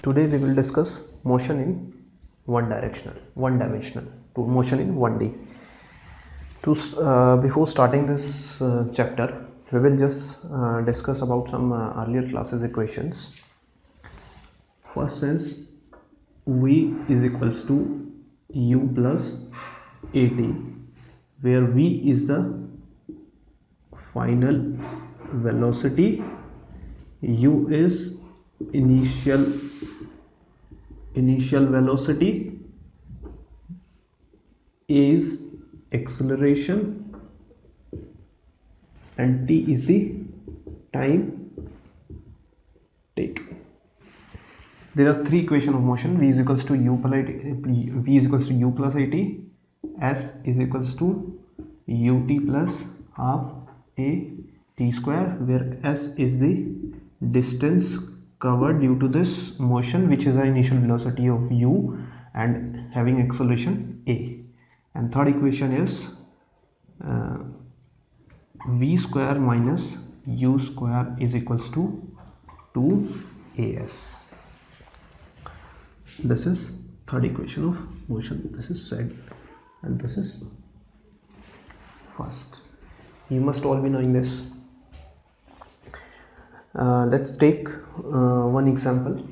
Today we will discuss motion in one dimensional, to motion in 1D. Before starting this chapter, we will just discuss about some earlier classes equations. First is V is equals to U plus AT, where V is the final velocity, U is initial velocity, A is acceleration, and T is the time taken. There are three equations of motion: V is equals to U plus AT, S is equals to UT plus half a t square, where S is the distance covered due to this motion, which is the initial velocity of U and having acceleration a. And third equation is V square minus U square is equals to 2as. This is third equation of motion. This is second and this is first. You must all be knowing this. Let's take one example.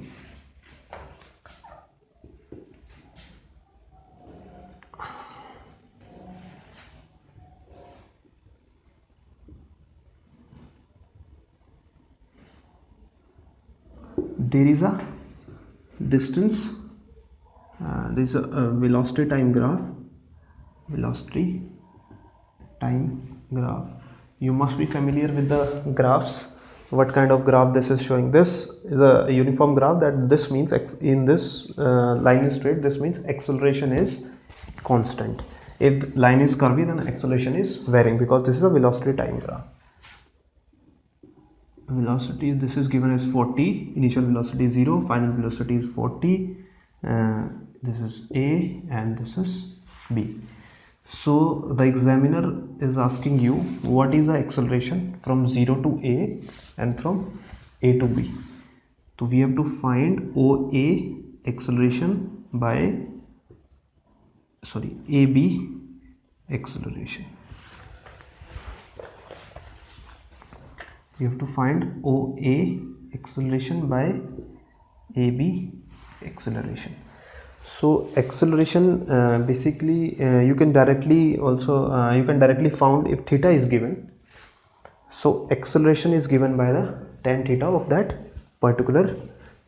There is a distance, there is a velocity time graph. You must be familiar with the graphs. What kind of graph this is showing? This is a uniform graph. That this means in this line is straight, this means acceleration is constant. If line is curvy, then acceleration is varying, because this is a velocity time graph. Velocity, this is given as 40, initial velocity is 0, final velocity is 40, this is A and this is B. So the examiner is asking you what is the acceleration from 0 to A and from A to B. So we have to find OA acceleration by AB acceleration. You have to find OA acceleration by AB acceleration. So acceleration, basically you can directly found if theta is given. So acceleration is given by the tan theta of that particular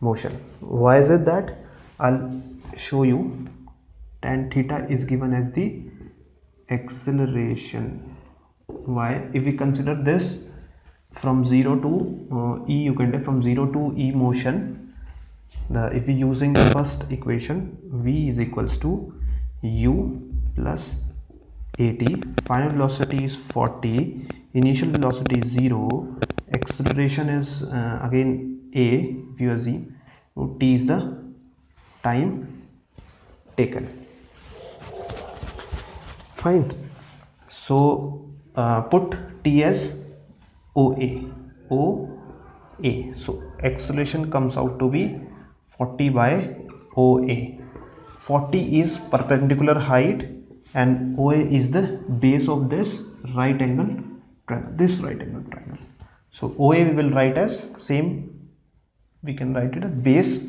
motion. Why is it that? I'll show you. Tan theta is given as the acceleration. Why? If we consider this from 0 to E, you can take from 0 to E motion. If we using the first equation, V is equals to U plus AT, final velocity is 40, initial velocity is 0, acceleration is again A, if you assume, T is the time taken. Fine. So put T as OA. So acceleration comes out to be 40 by OA. 40 is perpendicular height and OA is the base of this right angle triangle. So OA we will write as same, we can write it as base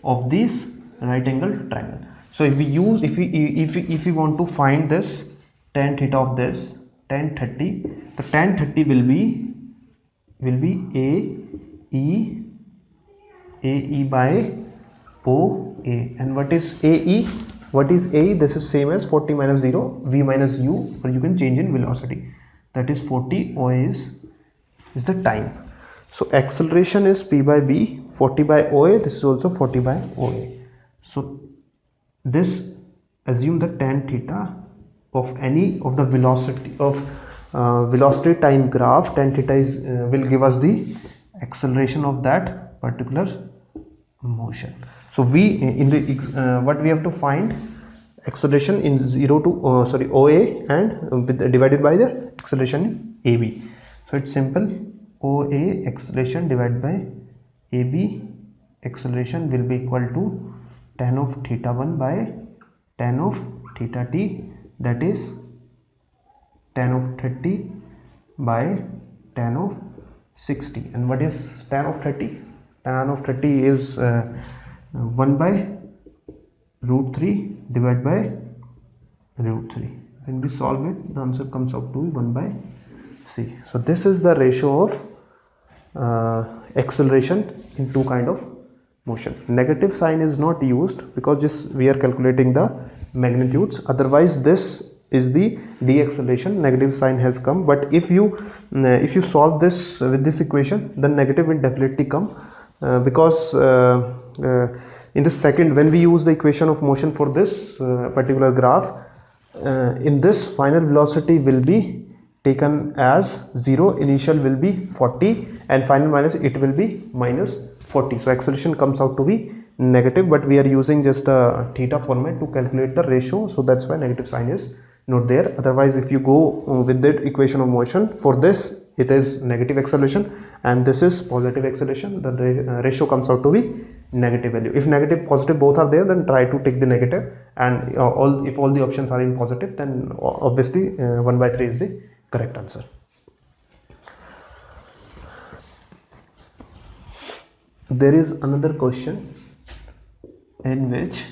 of this right angle triangle. So if we want to find this tan theta of this tan 30, the tan 30 will be AE by OA. And what is AE? This is same as 40 minus 0, V minus U, or you can change in velocity. That is 40. OA is the time. So acceleration is P by B, 40 by OA. This is also 40 by OA. So this, assume the tan theta of any of the velocity of velocity time graph. Tan theta is will give us the acceleration of that particular motion. So we in the what we have to find acceleration in 0 to OA and divided by the acceleration in AB. So it's simple, OA acceleration divided by AB acceleration will be equal to tan of theta 1 by tan of theta t, that is tan of 30 by tan of 60. And what is tan of 30? Tan of 30 is 1 by root 3 divided by root 3. When we solve it, the answer comes out to 1 by c. So this is the ratio of acceleration in two kind of motion. Negative sign is not used because just we are calculating the magnitudes. Otherwise this is the deceleration. Negative sign has come, but if you solve this with this equation, then negative will definitely come because in the second, when we use the equation of motion for this particular graph, in this final velocity will be taken as 0, initial will be 40 and final minus it will be minus 40. So acceleration comes out to be negative, but we are using just the theta format to calculate the ratio, so that's why negative sign is not there. Otherwise if you go with the equation of motion, for this it is negative acceleration and this is positive acceleration, the ratio comes out to be negative value. If negative positive both are there, then try to take the negative, and if all the options are in positive, then obviously 1 by 3 is the correct answer. There is another question in which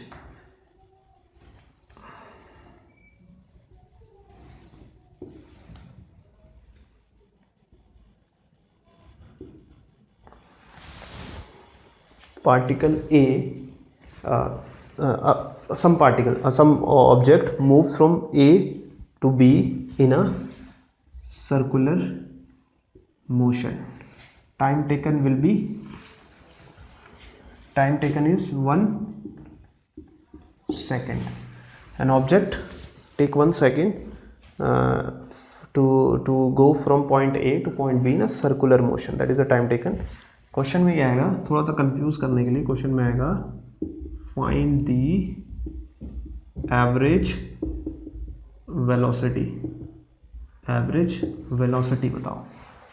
particle A, some object moves from A to B in a circular motion. Time taken is 1 second. An object take 1 second to go from point A to point B in a circular motion, that is the time taken. Question में क्या आएगा, थोड़ा सा confuse करने के लिए question में आएगा find the average velocity. Average velocity बताओ.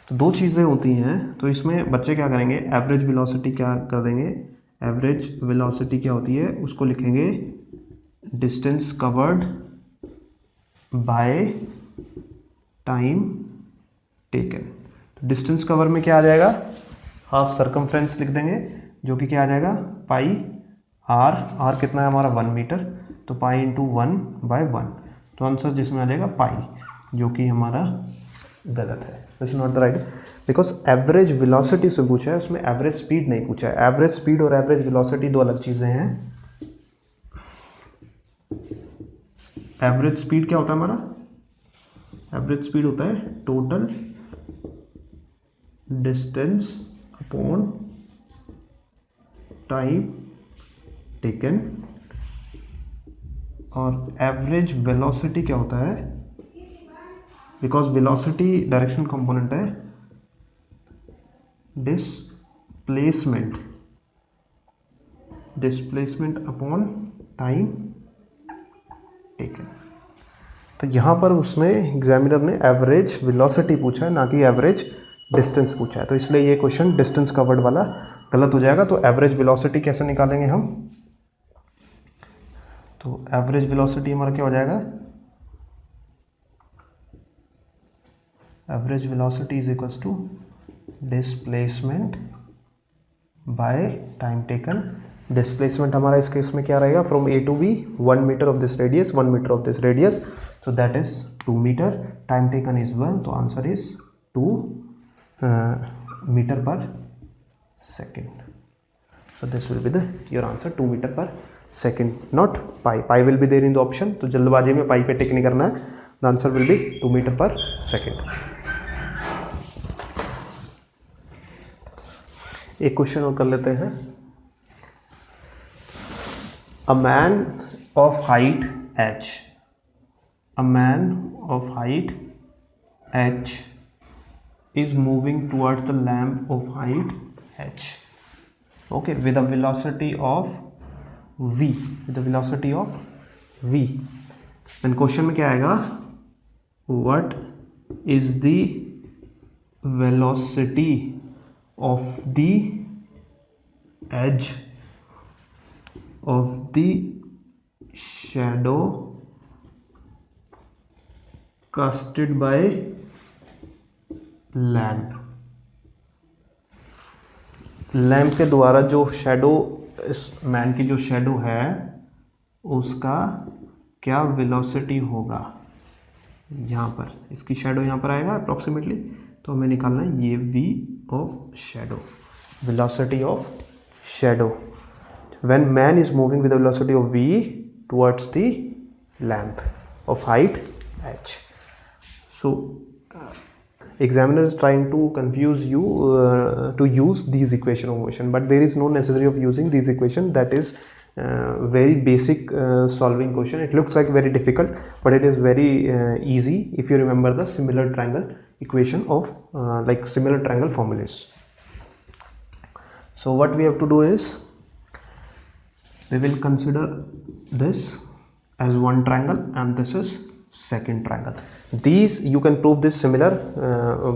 तो दो चीज़ें होती हैं, तो इसमें बच्चे क्या करेंगे, एवरेज वेलोसिटी क्या कर देंगे, एवरेज वेलोसिटी क्या होती है उसको लिखेंगे distance covered by time taken. तो डिस्टेंस कवर में क्या आ जाएगा, हाफ सर्कमफ्रेंस लिख देंगे, जो कि क्या आ जाएगा पाई आर कितना है हमारा 1 मीटर, तो पाई इंटू 1 बाय 1. तो आंसर जिसमें आ जाएगा पाई, जो कि हमारा गलत है. This is not the right, because average velocity से पूछा है, उसमें एवरेज स्पीड नहीं पूछा है. एवरेज स्पीड और एवरेज वेलोसिटी दो अलग चीज़ें हैं. एवरेज स्पीड क्या होता है हमारा, एवरेज स्पीड होता है total distance upon time taken, और एवरेज वेलोसिटी क्या होता है, बिकॉज वेलोसिटी डायरेक्शन कंपोनेंट है, डिस्प्लेसमेंट अपॉन टाइम टेकन. तो यहाँ पर उसने एग्जामिनर ने एवरेज वेलोसिटी पूछा है, ना कि एवरेज डिस्टेंस पूछा है, तो इसलिए ये क्वेश्चन डिस्टेंस कवर्ड वाला गलत हो जाएगा. तो एवरेज वेलोसिटी कैसे निकालेंगे हम, तो एवरेज वेलोसिटी हमारा क्या हो जाएगा, average velocity is equals to displacement by time taken. Displacement हमारा इस केस में क्या रहेगा, from A to B 1 metre of this radius, 1 metre of this radius, so that is 2 meter. Time taken is 1, तो answer is 2 meter per second. So this will be the your answer, 2 meter per second, not pi. Pi will be there in the option, तो जल्दबाजी में पाई पे टिक नहीं करना है. The answer will be 2 meter per second. एक question और कर लेते हैं. A man of height h, a man of height h is moving towards the lamp of height h, okay, with a velocity of v, with a velocity of v. then question में क्या आएगा, what is the velocity of the edge of the shadow casted by lamp. Lamp के द्वारा जो shadow, इस man की जो shadow है उसका क्या वेलोसिटी होगा। यहाँ पर इसकी शेडो यहाँ पर आएगा अप्रॉक्सीमेटली, तो हमें निकालना है ये v of shadow, velocity of shadow when man is moving with velocity of v towards the lamp of height h. So examiner is trying to confuse you to use these equation of motion, but there is no necessity of using these equation. That is very basic solving question. It looks like very difficult, but it is very easy if you remember the similar triangle equation of like similar triangle formulas. So what we have to do is we will consider this as one triangle and this is second triangle. These you can prove this similar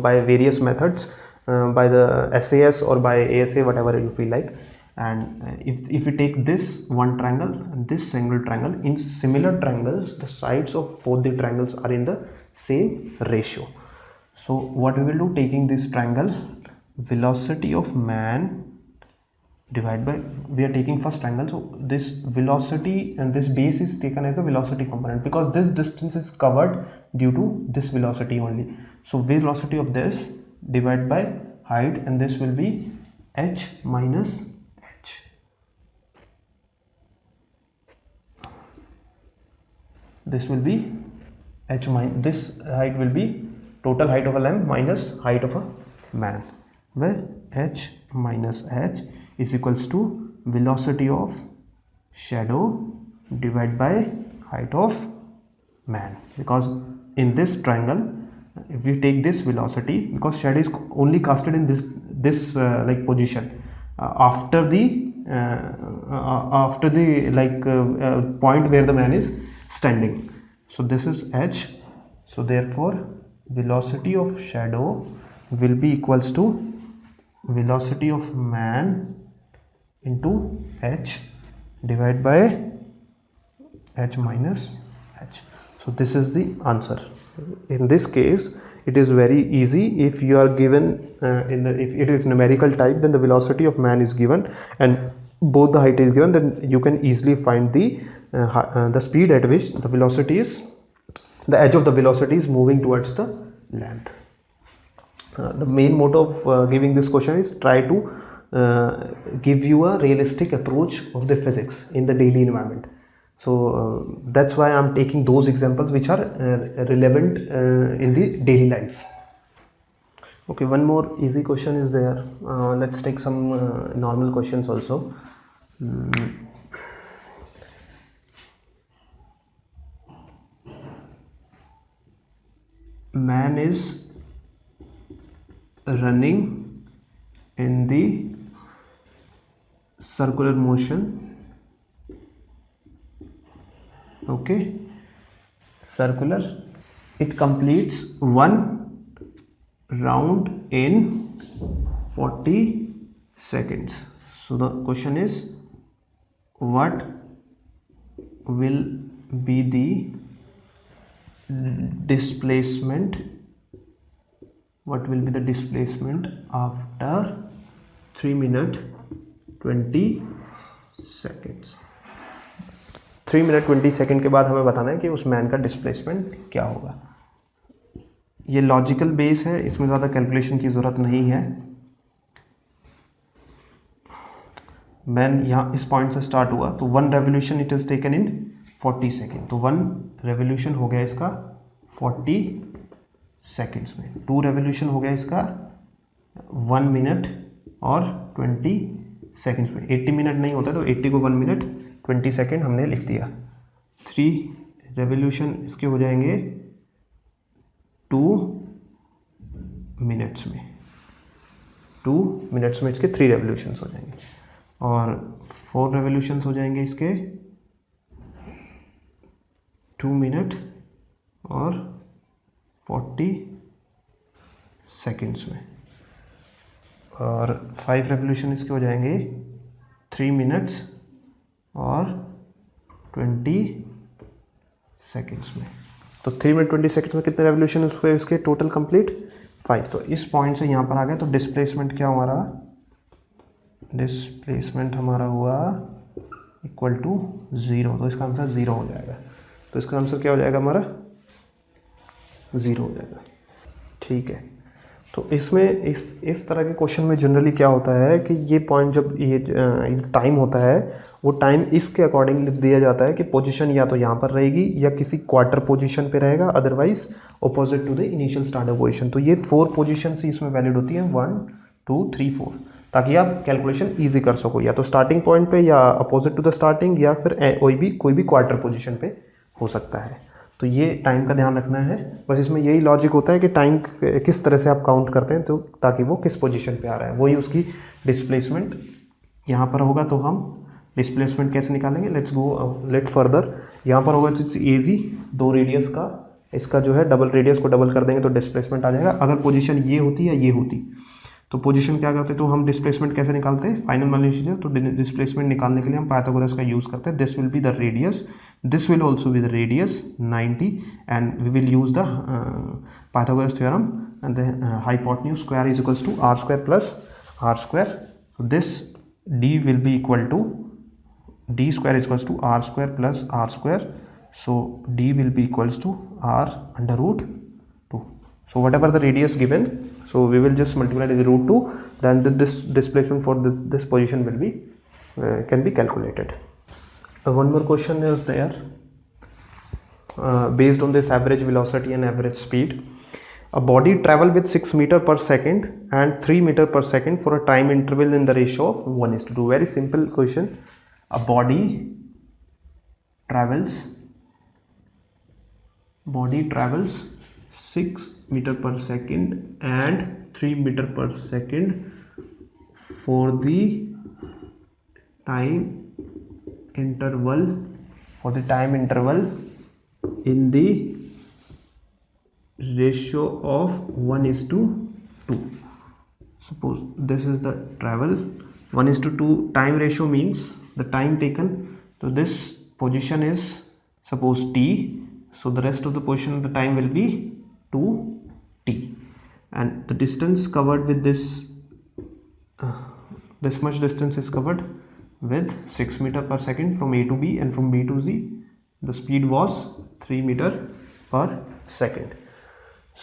by various methods, by the SAS or by ASA, whatever you feel like. And if we take this one triangle and this single triangle, in similar triangles the sides of both the triangles are in the same ratio. So what we will do, taking this triangle, velocity of man divided by, we are taking first triangle, so this velocity and this base is taken as a velocity component because this distance is covered due to this velocity only. So velocity of this divided by height, and this will be h minus h. This will be h minus, this height will be total height of a lamp minus height of a man, where h minus h is equals to velocity of shadow divided by height of man. Because in this triangle, if we take this velocity, because shadow is only casted in this like position after the like point where the man is standing. So this is h. So therefore velocity of shadow will be equals to velocity of man into h divided by h minus h. So this is the answer. In this case it is very easy. If you are given if it is numerical type, then the velocity of man is given and both the height is given, then you can easily find the speed at which the velocity is, the edge of the velocity is moving towards the lamp. The main motto of giving this question is try to give you a realistic approach of the physics in the daily environment. So that's why I'm taking those examples which are relevant in the daily life. Okay, one more easy question is there. Let's take some normal questions also. Man is running in the circular motion. Okay, circular. It completes one round in 40 seconds. So the question is, what will be the displacement? What will be the displacement after 3 minutes 20 seconds? 3 minute 20 second के बाद हमें बताना है कि उस man का displacement क्या होगा. ये लॉजिकल बेस है, इसमें ज़्यादा कैलकुलेशन की ज़रूरत नहीं है. मैन यहाँ इस पॉइंट से स्टार्ट हुआ तो 1 revolution it is taken in 40 second. तो 1 रेवोल्यूशन हो गया इसका 40 सेकेंड्स में. 2 रेवोल्यूशन हो गया इसका 1 मिनट और 20 सेकेंड्स में. 80 मिनट नहीं होता तो 80 को 1 मिनट 20 सेकेंड हमने लिख दिया. 3 रेवोल्यूशन इसके हो जाएंगे 2 मिनट्स में. 2 मिनट्स में इसके 3 रेवोल्यूशंस हो जाएंगे और 4 रेवोल्यूशंस हो जाएंगे इसके 2 मिनट और 40 सेकेंड्स में. और 5 रेवोल्यूशन इसके हो जाएंगे 3 मिनट्स और 20 सेकेंड्स में। तो 3 मिनट 20 सेकेंड्स में कितने रेवोल्यूशन हुए इसके टोटल कंप्लीट 5। तो इस पॉइंट से यहाँ पर आ गया, तो डिस्प्लेसमेंट क्या हमारा, डिस्प्लेसमेंट हमारा हुआ इक्वल टू 0। तो इसका आंसर 0 हो जाएगा। तो इसका आंसर क्या हो जाएगा हमारा 0 हो जाएगा। ठीक है, तो इसमें इस तरह के क्वेश्चन में जनरली क्या होता है कि ये पॉइंट जब ये टाइम होता है, वो टाइम इसके अकॉर्डिंग दिया जाता है कि पोजीशन या तो यहाँ पर रहेगी या किसी क्वार्टर पोजीशन पे रहेगा, otherwise opposite to the initial starter position. तो ये 4 पोजीशन ही इसमें वैलिड होती है, 1 2 3 4, ताकि आप कैलकुलेशन ईजी कर सको, या तो स्टार्टिंग पॉइंट पे या अपोजिट टू द स्टार्टिंग, या फिर कोई भी क्वार्टर पोजीशन पे हो सकता है। तो ये टाइम का ध्यान रखना है, बस इसमें यही लॉजिक होता है कि टाइम किस तरह से आप काउंट करते हैं, तो ताकि वो किस पोजीशन पे आ रहा है, वही उसकी डिस्प्लेसमेंट यहाँ पर होगा। तो हम डिस्प्लेसमेंट कैसे निकालेंगे, लेट्स गो लेट फर्दर। यहाँ पर होगा इजी, 2 रेडियस का, इसका जो है डबल रेडियस को डबल कर देंगे तो डिस्प्लेसमेंट आ जाएगा। अगर पोजीशन ये होती या ये होती तो पोजीशन क्या करते, तो हम डिस्प्लेसमेंट कैसे निकालते हैं, फाइनल मान लीजिए। तो डिस्प्लेसमेंट निकालने के लिए हम पाइथागोरस का यूज़ करते हैं। This will be the radius, this will also be the radius 90, and we will use the Pythagoras theorem, and the hypotenuse square is equals to R square plus R square. So this d will be equal to d square is equals to r square plus r square. So d will be equals to r under root 2. So whatever the radius given, so we will just multiply with root 2, then this displacement for this position will be can be calculated. One more question is there, based on this average velocity and average speed. A body travel with 6 meter per second and 3 meter per second for a time interval in the ratio of 1:2. Very simple question. A body travels 6 meter per second and 3 meter per second for the time interval in the ratio of 1:2. Suppose this is the travel, 1:2 time ratio means the time taken. So this position is suppose t, so the rest of the position of the time will be 2t, and the distance covered with this much distance is covered with 6 meter per second from A to B, and from B to Z the speed was 3 meter per second.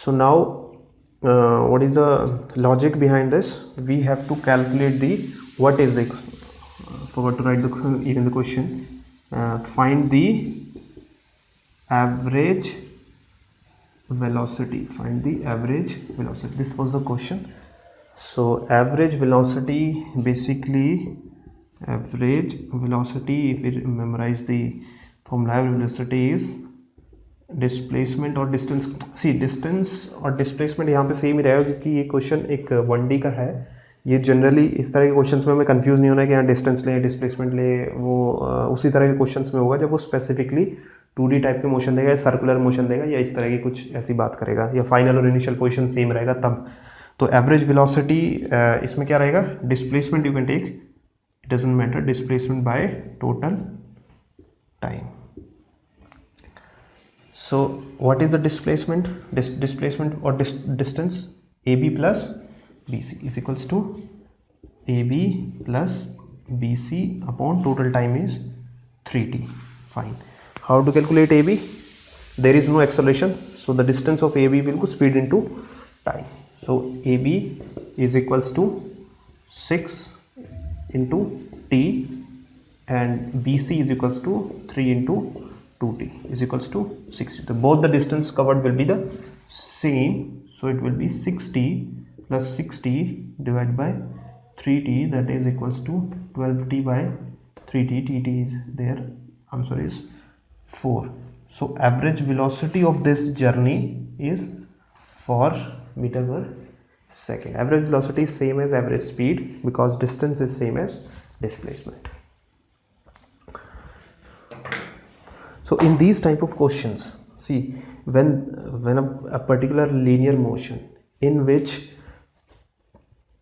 So now what is the logic behind this? We have to calculate the what is the forgot to write even the question. Find the average velocity. Find the average velocity. This was the question. So average velocity, basically average velocity, if we memorize the formula, velocity is displacement और distance. सी distance और displacement यहाँ पे same ही रहेगा, क्योंकि ये question एक 1D का है। ये जनरली इस तरह के क्वेश्चंस में हमें कंफ्यूज नहीं होना है कि यहाँ डिस्टेंस ले डिस्प्लेसमेंट ले, वो उसी तरह के क्वेश्चंस में होगा जब वो स्पेसिफिकली 2D टाइप के मोशन देगा, या सर्कुलर मोशन देगा, या इस तरह की कुछ ऐसी बात करेगा, या फाइनल और इनिशियल पोजिशन सेम रहेगा तब। तो एवरेज वेलोसिटी इसमें क्या रहेगा, displacement you can take, it doesn't matter, displacement by total time. So what is the displacement? Displacement or distance AB plus BC is equals to AB plus BC upon total time is 3t. Fine. How to calculate AB? There is no acceleration, so the distance of AB will go speed into time. So AB is equals to 6 into t, and BC is equals to 3 into 2t is equals to 60. So both the distance covered will be the same, so it will be 6t plus 6t divided by 3t, that is equals to 12t by 3t. tt is there, answer is 4. So average velocity of this journey is 4 meter per second. Average velocity is same as average speed because distance is same as displacement. So in these type of questions, see, when a particular linear motion in which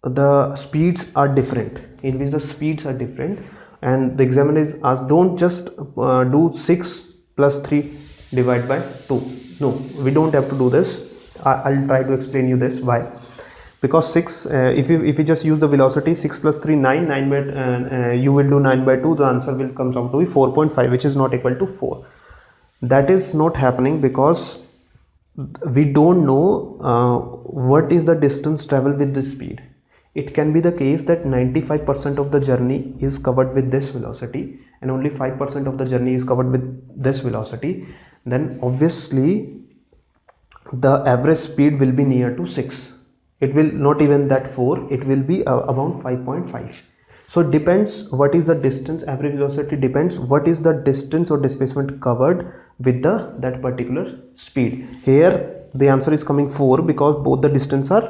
the speeds are different, in which the speeds are different, and the examiner is asked, don't just do 6 plus 3 divided by 2. No, we don't have to do this. I'll try to explain you this why. Because 6, if you just use the velocity, 6 plus 3 9 by you will do 9 by 2, the answer will comes out to be 4.5, which is not equal to 4. That is not happening because we don't know what is the distance traveled with this speed. It can be the case that 95% of the journey is covered with this velocity and only 5% of the journey is covered with this velocity. Then obviously the average speed will be near to 6. It will not even that 4, it will be around 5.5. So it depends what is the distance, average velocity depends what is the distance or displacement covered with that particular speed. Here the answer is coming 4 because both the distance are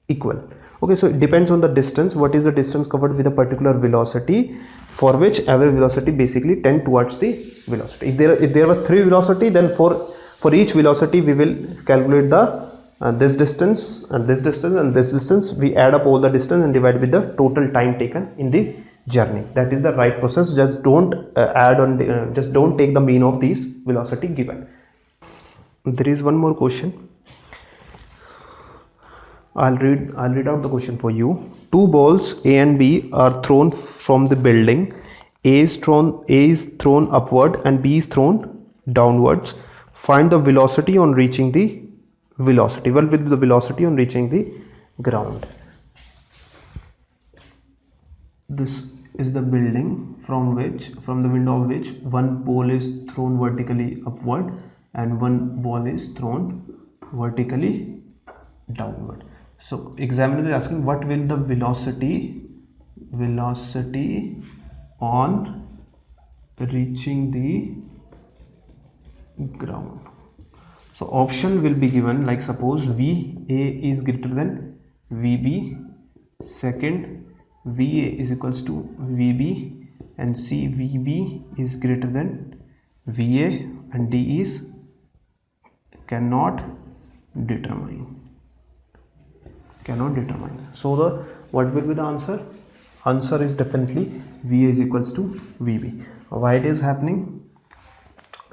equal. Okay, so it depends on the distance, what is the distance covered with a particular velocity, for which average velocity basically tend towards the velocity. If there were 3 velocity, then for each velocity we will calculate the this distance and this distance and this distance. We add up all the distance and divide with the total time taken in the journey. That is the right process. Just don't add on the, just don't take the mean of these velocity given. There is one more question. I'll read out the question for you. 2 balls A and B are thrown from the building. A is thrown upward and B is thrown downwards. Find the velocity on reaching the velocity. What will be the velocity on reaching the ground? This is the building from the window of which one ball is thrown vertically upward and one ball is thrown vertically downward. So examiner is asking what will the velocity on reaching the ground. So option will be given, like suppose VA is greater than VB, second VA is equals to VB, and C VB is greater than VA, and D is cannot determine. So what will be the answer? Answer is definitely VA is equals to VB. Why it is happening?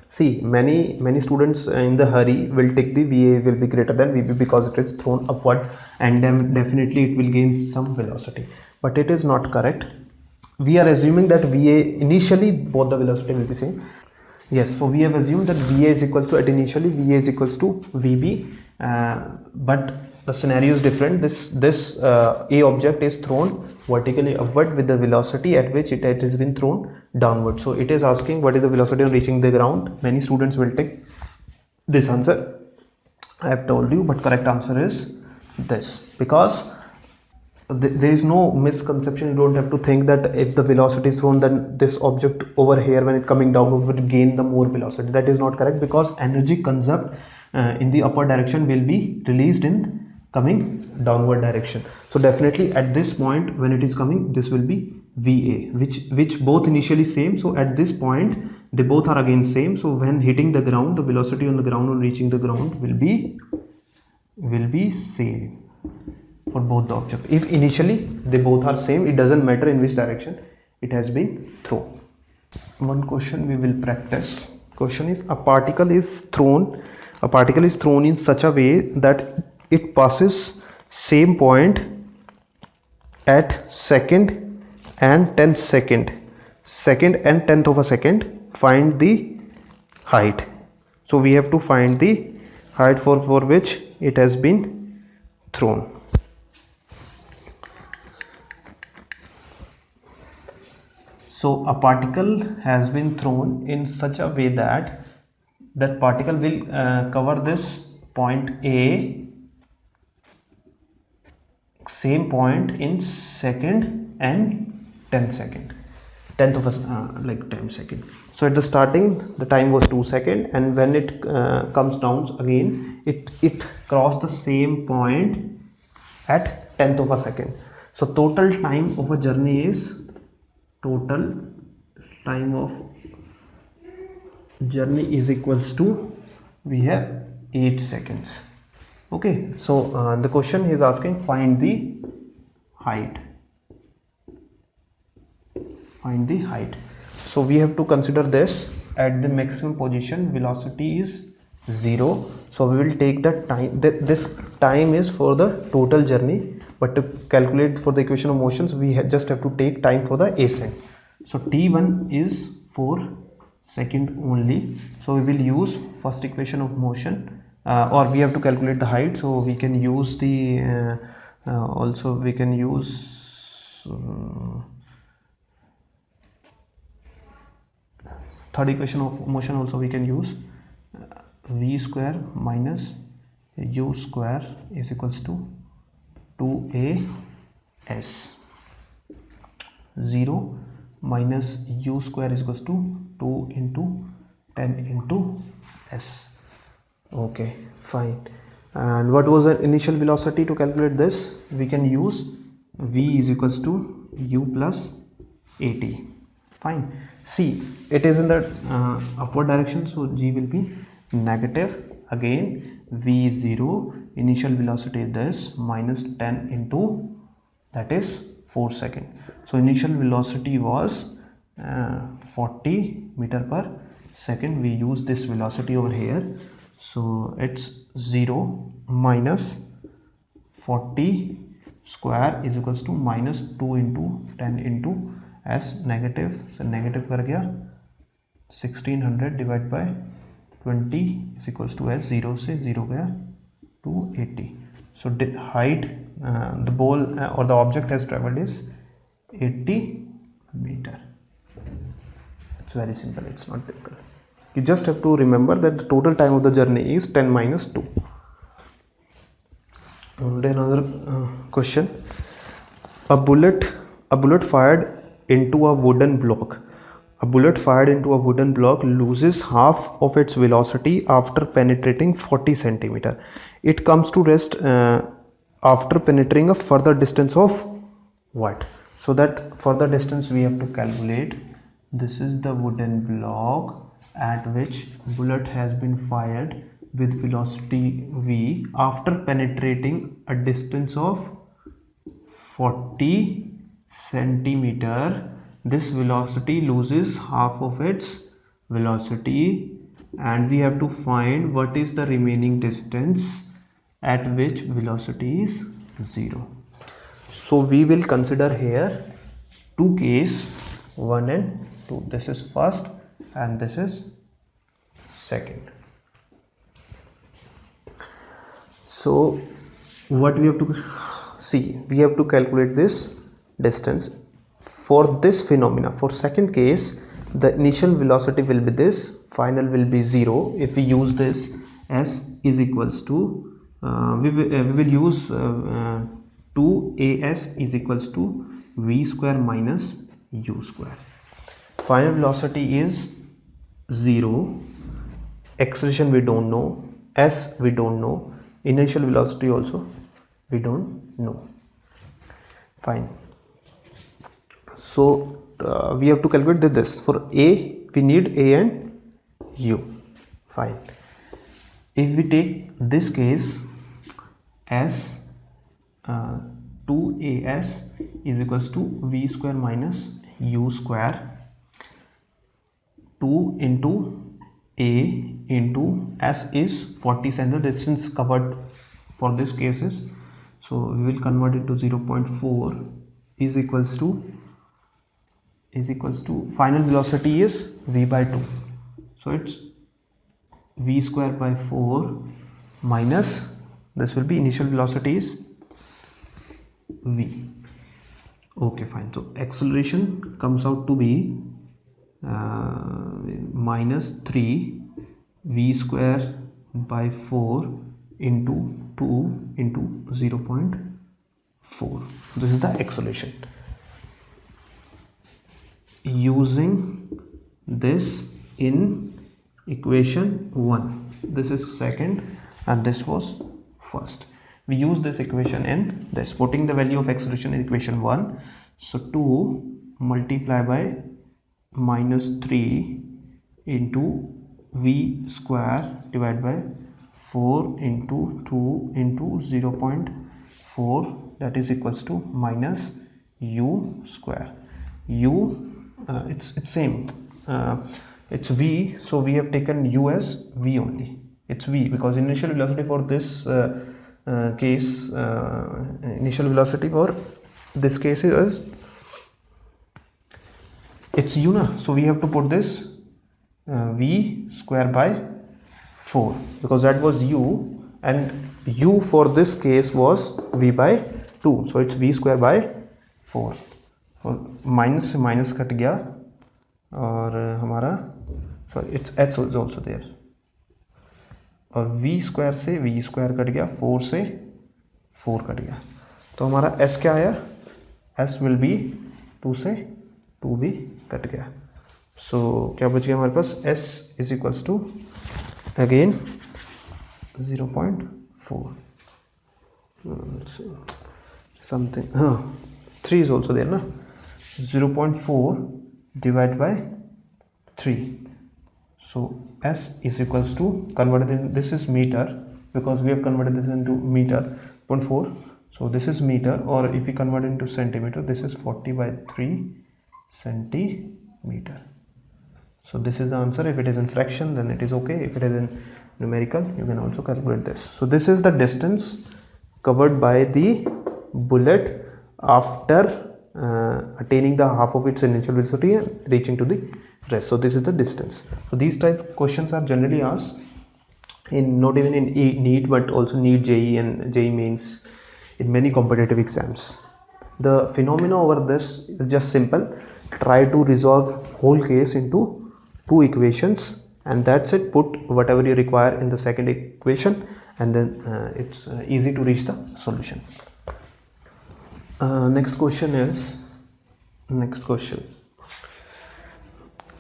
See, many students in the hurry will take the VA will be greater than VB because it is thrown upward, and then definitely it will gain some velocity, but it is not correct. We are assuming that VA initially both the velocity will be same. Yes, so we have assumed that VA is equal to, at initially VA is equals to VB, but the scenario is different. This A object is thrown vertically upward with the velocity at which it has been thrown downward. So it is asking what is the velocity on reaching the ground. Many students will take this answer, I have told you, but correct answer is this, because there is no misconception. You don't have to think that if the velocity is thrown, then this object over here when it coming down would gain the more velocity. That is not correct, because energy conserved in the upper direction will be released in coming downward direction. So definitely at this point when it is coming, this will be VA, which both initially same. So at this point they both are again same. So when hitting the ground, the velocity on the ground on reaching the ground will be same for both the object. If initially they both are same, it doesn't matter in which direction it has been thrown. One question we will practice. Question is, a particle is thrown in such a way that it passes same point at second and 10th of a second. Find the height. So we have to find the height for which it has been thrown. So a particle has been thrown in such a way that that particle will cover this point A, same point in second and 10 second, 10th of a 10 second. So at the starting the time was 2 seconds, and when it comes down again, it crossed the same point at 10th of a second. So total time of a journey is equals to, we have 8 seconds. Okay, so the question is asking find the height. find the height. So we have to consider this. At the maximum position, velocity is 0. So we will take the time. This time is for the total journey, but to calculate for the equation of motions, we just have to take time for the ascent. So t1 is 4 second only. So we will use first equation of motion, or we have to calculate the height. So we can use the also we can use third equation of motion. Also we can use v square minus u square is equals to 2as. 0 minus u square is equals to 2 into 10 into s. Okay, fine. And what was the initial velocity? To calculate this, we can use v is equals to u plus at. Fine. See, it is in the upward direction, so g will be negative. Again, v is 0, initial velocity is this, minus 10 into, that is 4 seconds. So initial velocity was 40 meter per second. We use this velocity over here. So it's 0 minus 40 square is equals to minus 2 into 10 into s, negative. So negative कर गया 1600 divided by 20 is equals to s. 0 से 0 गया 280. So the height, the ball or the object has traveled is 80 meter. It's very simple, it's not difficult. You just have to remember that the total time of the journey is 10 minus 2. And another question. A bullet fired into a wooden block. A bullet fired into a wooden block loses half of its velocity after penetrating 40 centimeter. It comes to rest after penetrating a further distance of what? So that further distance we have to calculate. This is the wooden block at which bullet has been fired with velocity v after penetrating a distance of 40 centimeter. This velocity loses half of its velocity, and we have to find what is the remaining distance at which velocity is 0. So we will consider here two cases, 1 and 2. This is first and this is second. So what we have to see, we have to calculate this distance for this phenomena. For second case, the initial velocity will be this, final will be 0. If we use this, s is equals to we will use 2as is equals to v square minus u square. Final velocity is 0, acceleration we don't know, s we don't know, initial velocity also we don't know. Fine. So we have to calculate this. For a we need a and u. Fine. If we take this case, s 2as is equals to v square minus u square, 2 into a into s is 40 cm, the distance covered for this cases, so we will convert it to 0.4 is equals to final velocity is v by 2, so it's v square by 4 minus this will be initial velocity is v. Okay, fine. So acceleration comes out to be minus 3 v square by 4 into 2 into 0.4. This is the acceleration. Using this in equation 1, this is second and this was first. We use this equation in this, putting the value of acceleration in equation 1. So 2 multiply by minus 3 into v square divided by 4 into 2 into 0.4, that is equals to minus u square. U it's same. It's v, so we have taken u as v only. It's v because initial velocity for this case, initial velocity for this case is it's u na, so we have to put this v square by 4 because that was u, and u for this case was v by 2, so it's v square by 4. और minus से minus cut गया और हमारा sorry it's H is also there, और v square से v square cut गया, 4 से 4 cut गया, तो हमारा s क्या आया, s विल बी 2 से 2 भी कट गया. सो क्या बच गया हमारे पास, s is equals to again 0.4 something, हाँ 3 इज ऑल्सो देयर ना, 0.4 divided by 3. So s is equals to, converted in, this is meter because we have converted this into meter, 0.4, so this is meter, or if we convert into centimeter, this is 40 by 3 centimeter. So this is the answer. If it is in fraction then it is okay, if it is in numerical you can also calculate this. So this is the distance covered by the bullet after attaining the half of its initial velocity and reaching to the rest. So this is the distance. So these type of questions are generally asked in, not even in NEET but also NEET JEE and JEE mains, in many competitive exams. The phenomena over this is just simple. Try to resolve whole case into 2 equations and that's it. Put whatever you require in the second equation and then it's easy to reach the solution. Next question.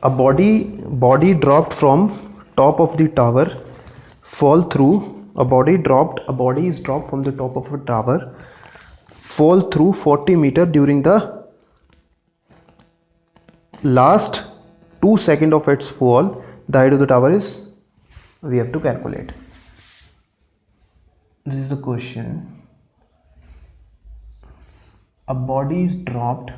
A body dropped from top of the tower fall through, a body is dropped from the top of a tower, fall through 40 meter during the last 2 seconds of its fall. The height of the tower is, we have to calculate. This is the question. A body is dropped,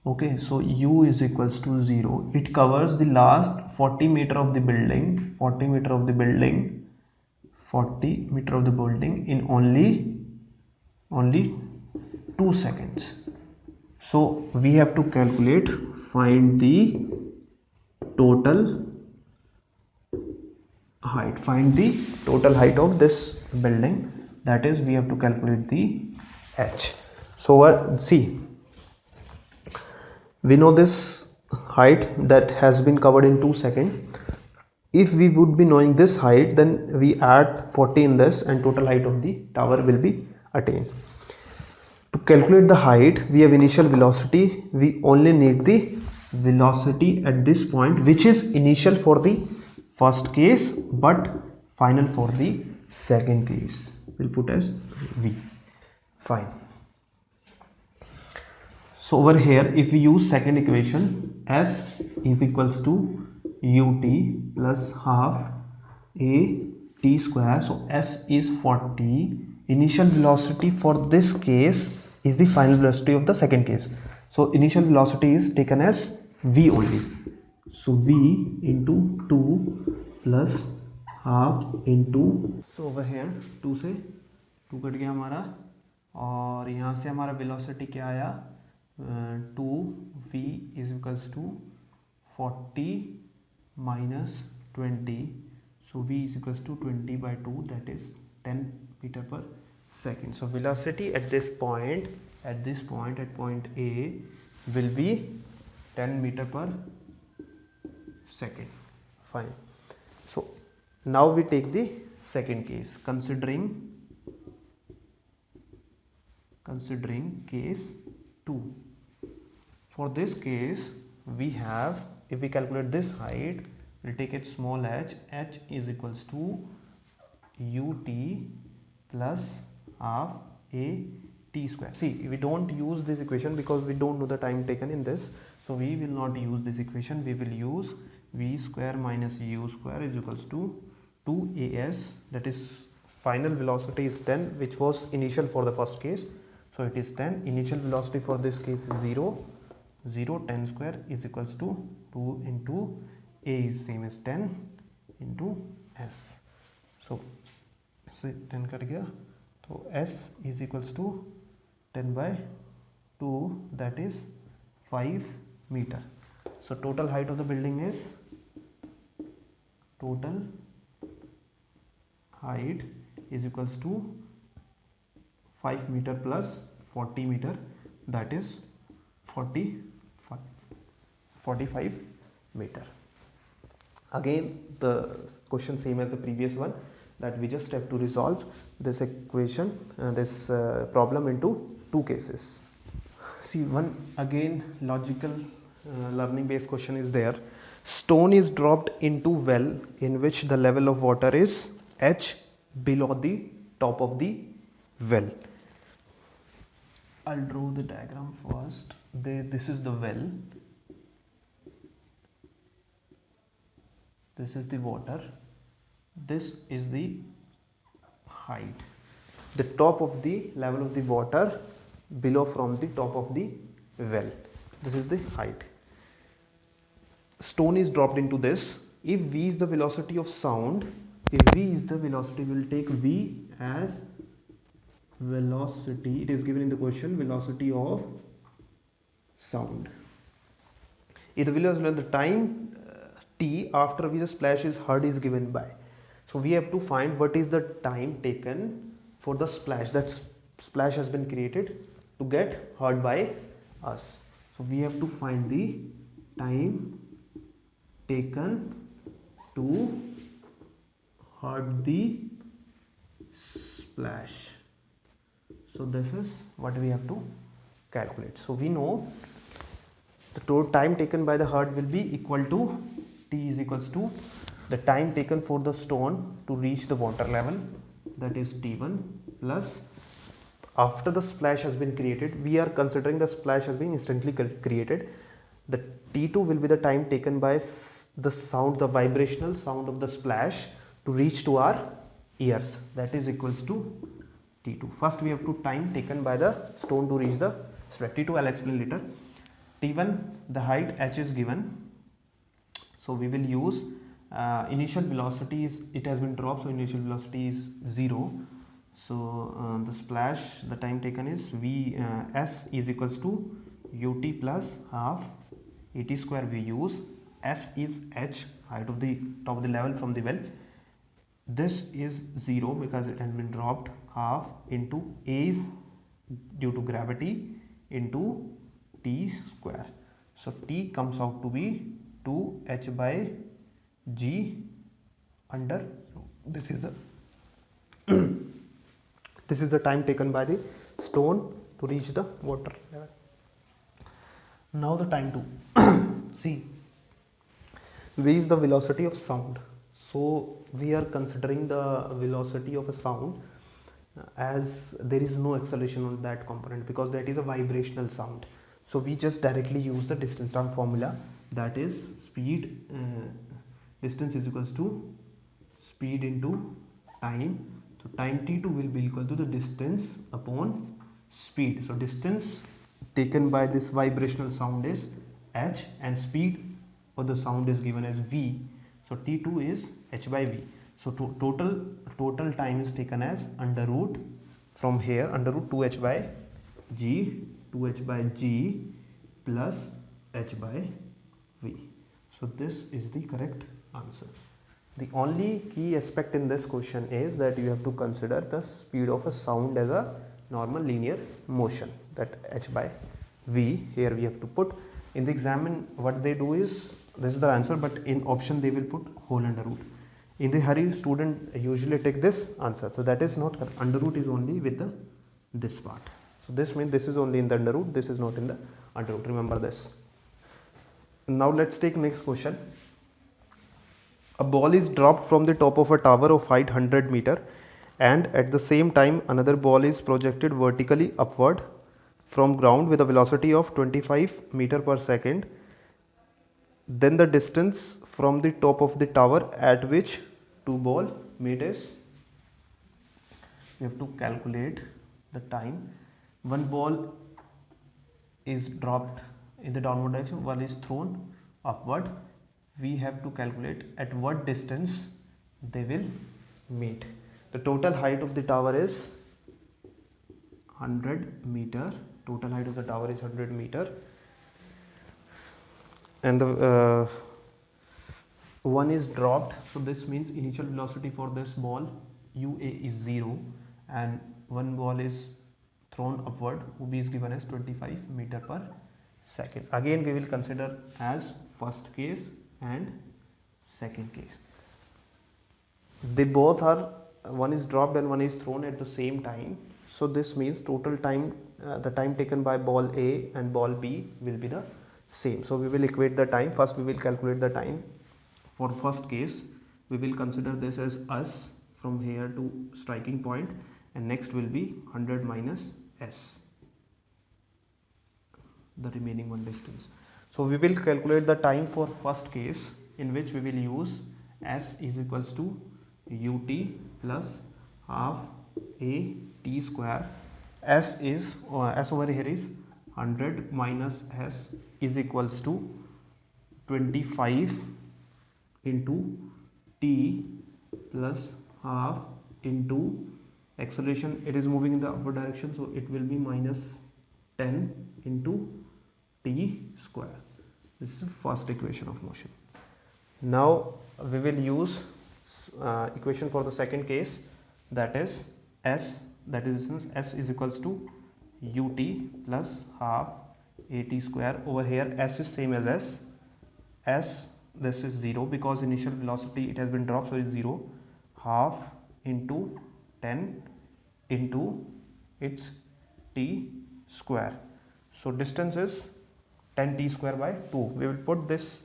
okay, so u is equals to 0. It covers the last 40 meter of the building, 40 meter of the building in only 2 seconds. So we have to calculate, find the total height of this building, that is we have to calculate the h. So see, we know this height that has been covered in 2 seconds. If we would be knowing this height, then we add 40 in this and total height of the tower will be attained. To calculate the height, we have initial velocity. We only need the velocity at this point, which is initial for the first case but final for the second case. We'll put as v. Fine. So over here, if we use second equation, s is equals to ut plus half a t square. So s is 40. Initial velocity for this case is the final velocity of the second case. So initial velocity is taken as v only. So v into 2 plus half into, so over here 2 से 2 cut गया हमारा, और यहाँ से हमारा velocity क्या आया, 2v is equals to 40 minus 20. So v is equals to 20 by 2, that is 10 meter per second. So velocity at this point at point A will be 10 meter per second. Fine. So now we take the second case, considering case 2. For this case we have, if we calculate this height, we'll take it small h is equals to ut plus half a t square. See, we don't use this equation because we don't know the time taken in this, so we will not use this equation. We will use v square minus u square is equals to 2as, that is final velocity is 10, which was initial for the first case, so it is 10. Initial velocity for this case is 0 0 10 square is equals to 2 into a is same as 10 into s. So 10 cut गया तो s is equals to 10 by 2, that is 5 meter. So total height of the building is equals to 5 meter plus 40 meter, that is 45 meter. Again the question same as the previous one, that we just have to resolve this equation, this problem into two cases. See, one again logical learning based question is there. Stone is dropped into well in which the level of water is h below the top of the well. I'll draw the diagram first. This is the well, this is the water, this is the height, the top of the level of the water below from the top of the well, this is the height. Stone is dropped into this. If v is the velocity of sound, if v is the velocity, we will take v as velocity, it is given in the question, velocity of sound. If the velocity of the time t after which the splash is heard is given by, so we have to find what is the time taken for the splash, that splash has been created to get heard by us. So we have to find the time taken to heard the splash. So this is what we have to calculate. So we know the total time taken by the heard will be equal to t is equals to the time taken for the stone to reach the water level, that is t1, plus after the splash has been created, we are considering the splash has been instantly created, the t2 will be the time taken by the sound, the vibrational sound of the splash to reach to our ears, that is equals to t2. First we have to time taken by the stone to reach the splash. T2 I'll explain later. T1, the height h is given, so we will use initial velocity is, it has been dropped, so initial velocity is 0. So the splash, the time taken is s is equals to ut plus half at square. We use s is h, height of the top of the level from the well. This is 0 because it has been dropped, half into a is due to gravity into t square. So t comes out to be 2h by g under, this is the this is the time taken by the stone to reach the water level. Now the time 2. See, v is the velocity of sound, so we are considering the velocity of a sound as there is no acceleration on that component because that is a vibrational sound. So we just directly use the distance term formula, that is speed, distance is equals to speed into time. So time t2 will be equal to the distance upon speed. So distance taken by this vibrational sound is h and speed of the sound is given as v. So t2 is h by v. So total time is taken as under root, from here under root 2h by g, 2h by g plus h by v. So this is the correct answer. The only key aspect in this question is that you have to consider the speed of a sound as a normal linear motion, that h by v here we have to put. In the exam, what they do is, this is the answer, but in option they will put whole under root. In the hurry, student usually take this answer, so that is not correct. Under root is only with the this part. So this means this is only in the under root, this is not in the under root, remember this. Now let's take next question. A ball is dropped from the top of a tower of height 100 meter and at the same time another ball is projected vertically upward from ground with a velocity of 25 meter per second. Then the distance from the top of the tower at which two ball meet is, we have to calculate the time. One ball is dropped in the downward direction, one is thrown upward. We have to calculate at what distance they will meet. The total height of the tower is 100 meter. Total height of the tower is 100 meter, and the one is dropped, so this means initial velocity for this ball ua is 0, and one ball is thrown upward, ub is given as 25 meter per second. Again we will consider as first case and second case. They both are, one is dropped and one is thrown at the same time, so this means total time, the time taken by ball A and ball B will be the same. So we will equate the time. First we will calculate the time. For first case we will consider this as us from here to striking point, and next will be 100 minus s, the remaining one distance. So we will calculate the time for first case, in which we will use s is equals to ut plus half a t square. S is s over here is 100 minus s is equals to 25 into t plus half into acceleration. It is moving in the upward direction, so it will be minus 10 into t square. This is the first equation of motion. Now we will use equation for the second case, that is s, that is distance. S is equals to ut plus half at square. Over here s is same as s, this is 0 because initial velocity it has been dropped, so it is 0. Half into 10 into its t square, so distance is 10 t square by 2. We will put this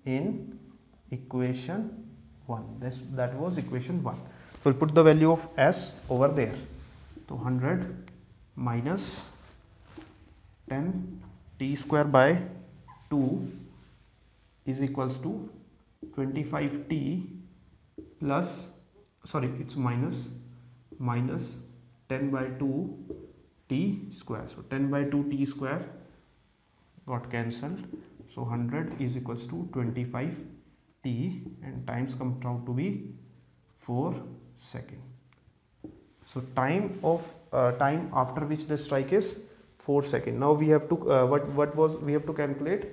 in equation 1. That was equation 1. So we'll put the value of s over there. So 100 minus 10 t square by 2 is equals to 25t plus, sorry, it's minus 10 by 2 t square. So 10 by 2 t square got cancelled, so 100 is equals to 25 t, and times comes out to be 4 seconds. So time after which the strike is 4 seconds. Now we have to we have to calculate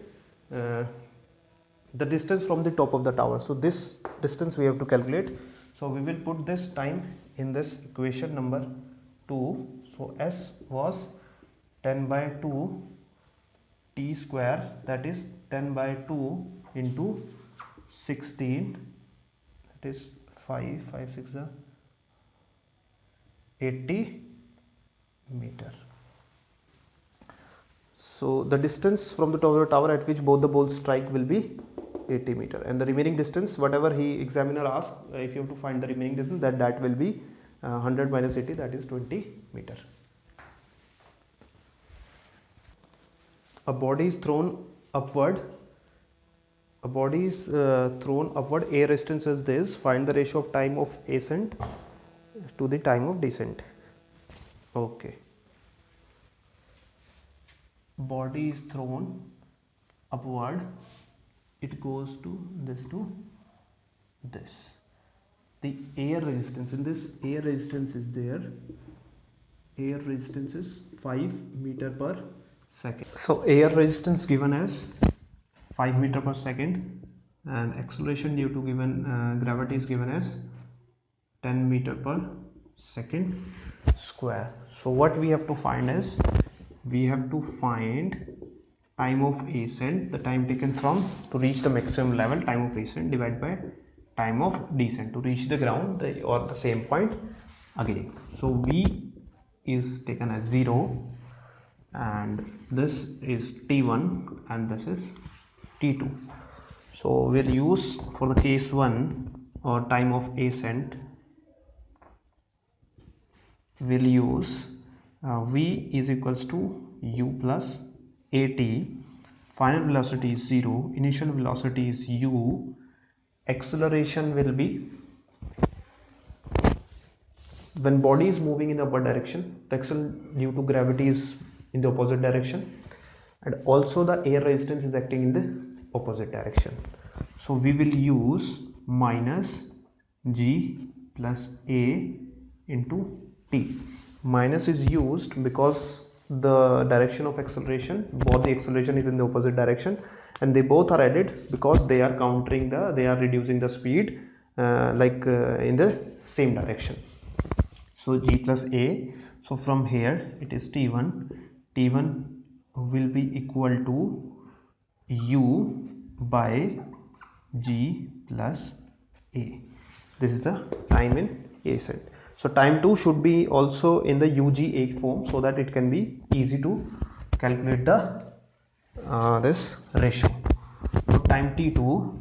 the distance from the top of the tower. So this distance we have to calculate. So we will put this time in this equation number 2. So s was 10 by 2 t square, that is 10 by 2 into 16, that is 5 6 80 meter. So the distance from the top of the tower at which both the balls strike will be 80 meter, and the remaining distance, whatever examiner asked, if you have to find the remaining distance, that will be 100 minus 80, that is 20 meter. A body is thrown upward. Air resistance is this. Find the ratio of time of ascent to the time of descent. Okay. Body is thrown upward. It goes to this. The air resistance, in this air resistance is there. Air resistance is 5 meter per second. So air resistance given as 5 meter per second, and acceleration due to given gravity is given as 10 meter per second square. So what we have to find is, we have to find time of ascent, the time taken from to reach the maximum level, time of ascent divided by time of descent to reach the ground or the same point again. So v is taken as 0, and this is t1 and this is t2. So we'll use for the case 1 or time of ascent, we'll use v is equals to u plus at. Final velocity is 0, initial velocity is u, acceleration will be, when body is moving in the upward direction, the acceleration due to gravity is in the opposite direction, and also the air resistance is acting in the opposite direction. So we will use minus g plus a into t. Minus is used because the direction of acceleration, both the acceleration is in the opposite direction, and they both are added because they are countering they are reducing the speed in the same direction. So g plus a, so from here it is t1 will be equal to u by g plus a. This is the time in a side. So time 2 should be also in the UGA form, so that it can be easy to calculate the this ratio. So time t2.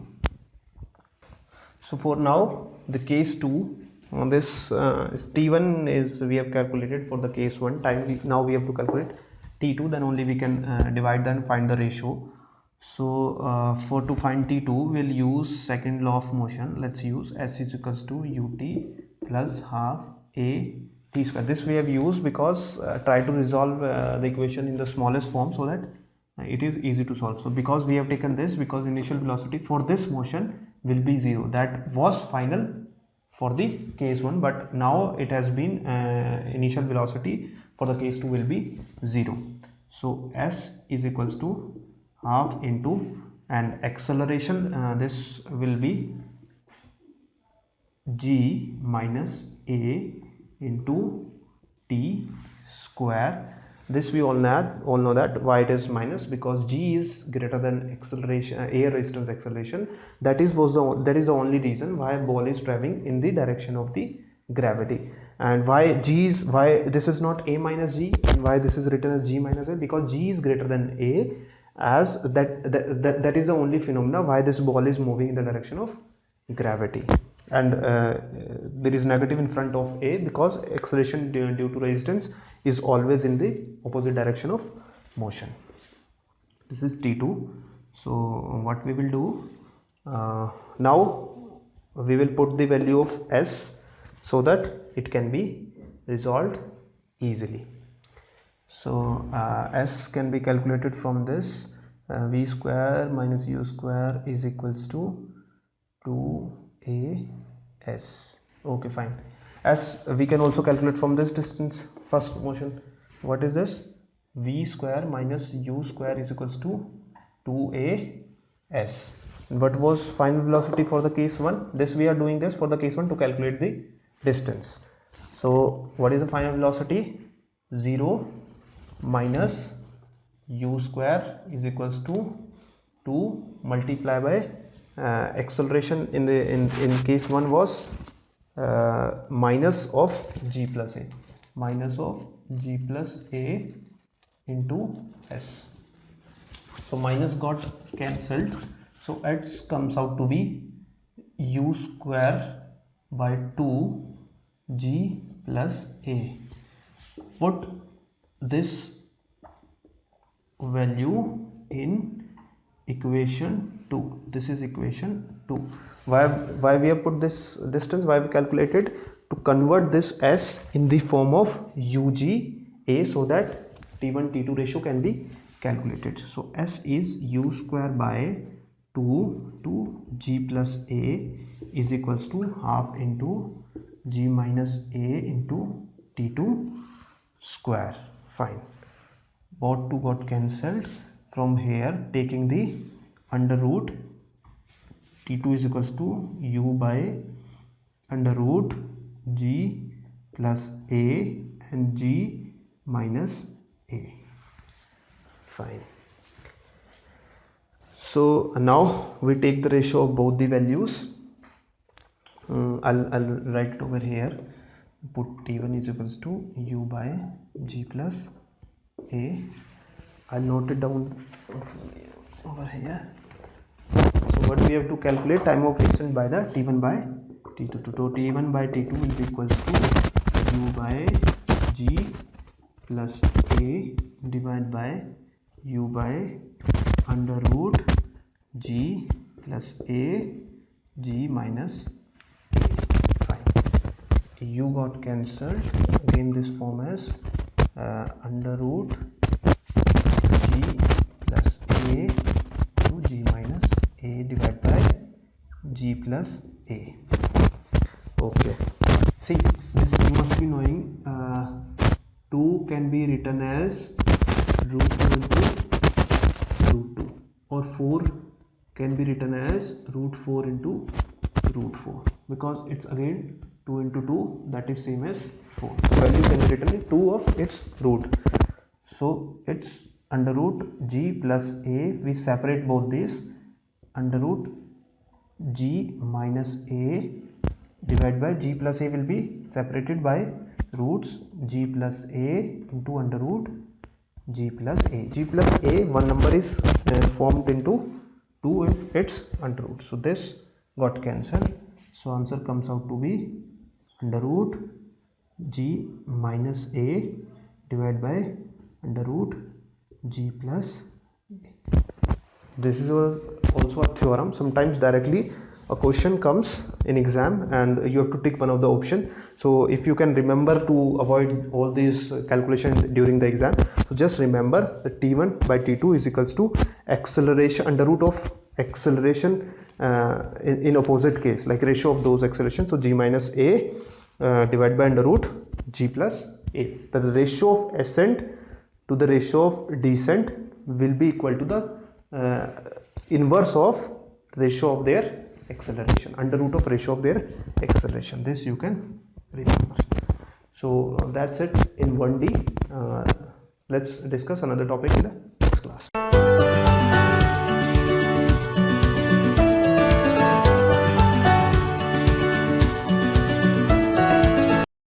So for now the case 2 on this t1 is we have calculated for the case 1 time. Now we have to calculate t2, then only we can divide and find the ratio. So for to find t2 we'll use second law of motion. Let's use s is equals to ut plus half a t square. This we have used because try to resolve the equation in the smallest form so that it is easy to solve. So because we have taken this, because initial velocity for this motion will be 0, that was final for the case 1, but now it has been initial velocity for the case 2 will be 0. So s is equals to half into, and acceleration this will be g minus a into t square. This we all know that why it is minus, because g is greater than acceleration, air resistance acceleration. That is the only reason why ball is traveling in the direction of the gravity. And why this is not a minus g, and why this is written as g minus a, because g is greater than a, as that is the only phenomena why this ball is moving in the direction of gravity. And there is negative in front of a because acceleration due to resistance is always in the opposite direction of motion. This is t2. So what we will do now, we will put the value of s so that it can be resolved easily. So s can be calculated from this v square minus u square is equals to 2as. Okay, fine. As we can also calculate from this distance, first motion. What is this? V square minus u square is equals to 2as. What was final velocity for the case 1? This we are doing this for the case 1 to calculate the distance. So what is the final velocity? 0 minus u square is equals to 2 multiply by acceleration in case 1 was minus of g plus a, minus of g plus a into s. So minus got cancelled, so x comes out to be u square by 2 g plus a. Put this value in equation 2. This is equation 2. Why we have put this distance, why we calculated to convert this s in the form of UGA, so that t1 t2 ratio can be calculated. So s is u square by 2 to g plus a is equals to half into g minus a into t2 square. Fine. Both 2 got cancelled. From here, taking the under root, t2 is equals to u by under root g plus a and g minus a. Fine. So now we take the ratio of both the values. I'll write it over here. Put t1 is equals to u by g plus a. I'll note it down over here. So what we have to calculate, time of reaction by the t1 by t2. So t1 by t2 will be equals to u by g plus a divided by u by under root g plus a g minus a. Fine. U got cancelled. Again this form as under root plus a to g minus a divided by g plus a. Okay, see, this you must be knowing 2 can be written as root 2 into root 2, or 4 can be written as root 4 into root 4, because it's again 2 into 2, that is same as 4. So value can be written in 2 of its root. So it's under root g plus a, we separate both these, under root g minus a divided by g plus a will be separated by roots g plus a into under root g plus a. G plus a, one number is formed into 2 if it's under root, so this got cancelled. So answer comes out to be under root g minus a divided by under root g plus a. This is also a theorem. Sometimes directly a question comes in exam and you have to tick one of the option. So if you can remember to avoid all these calculations during the exam, so just remember that t1 by t2 is equals to acceleration, under root of acceleration in opposite case, like ratio of those accelerations. So g minus a divided by under root g plus a. The ratio of ascent to the ratio of descent will be equal to the inverse of ratio of their acceleration, under root of ratio of their acceleration. This you can remember. So that's it in 1D. Let's discuss another topic in the next class.